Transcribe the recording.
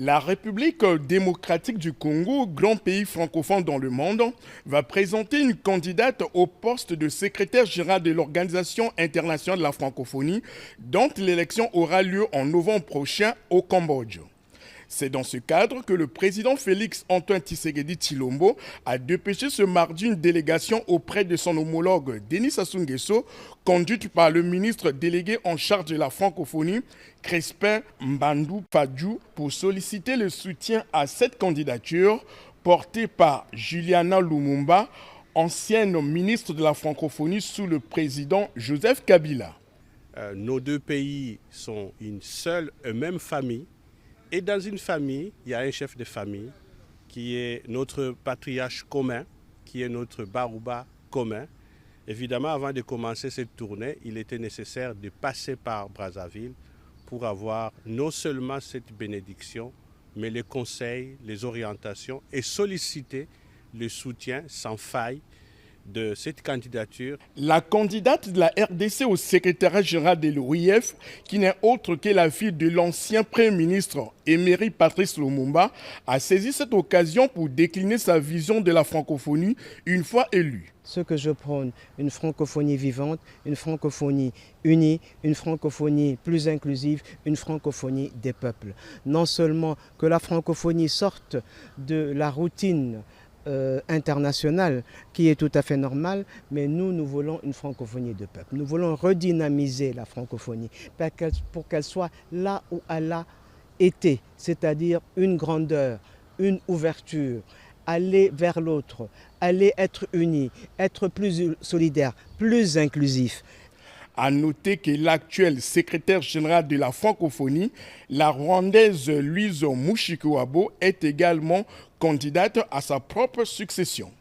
La République démocratique du Congo, grand pays francophone dans le monde, va présenter une candidate au poste de secrétaire général de l'Organisation internationale de la francophonie, dont l'élection aura lieu en novembre prochain au Cambodge. C'est dans ce cadre que le président Félix Antoine Tshisekedi Tshilombo a dépêché ce mardi une délégation auprès de son homologue Denis Sassou Nguesso, conduite par le ministre délégué en charge de la francophonie, Crispin Mbandou Fadjou, pour solliciter le soutien à cette candidature portée par Juliana Lumumba, ancienne ministre de la francophonie sous le président Joseph Kabila. Nos deux pays sont une seule et même famille. Et dans une famille, il y a un chef de famille qui est notre patriarche commun, qui est notre Barouba commun. Évidemment, avant de commencer cette tournée, il était nécessaire de passer par Brazzaville pour avoir non seulement cette bénédiction, mais les conseils, les orientations et solliciter le soutien sans faille de cette candidature. La candidate de la RDC au secrétariat général de l'OIF, qui n'est autre que la fille de l'ancien Premier ministre émérite Patrice Lumumba, a saisi cette occasion pour décliner sa vision de la francophonie une fois élue. Ce que je prône, une francophonie vivante, une francophonie unie, une francophonie plus inclusive, une francophonie des peuples. Non seulement que la francophonie sorte de la routine internationale qui est tout à fait normale, mais nous voulons une francophonie de peuple. Nous voulons redynamiser la francophonie pour qu'elle soit là où elle a été, c'est-à-dire une grandeur, une ouverture, aller vers l'autre, aller être unis, être plus solidaire, plus inclusif. À noter que l'actuelle secrétaire générale de la francophonie, la Rwandaise Louise Mushikiwabo, est également candidate à sa propre succession.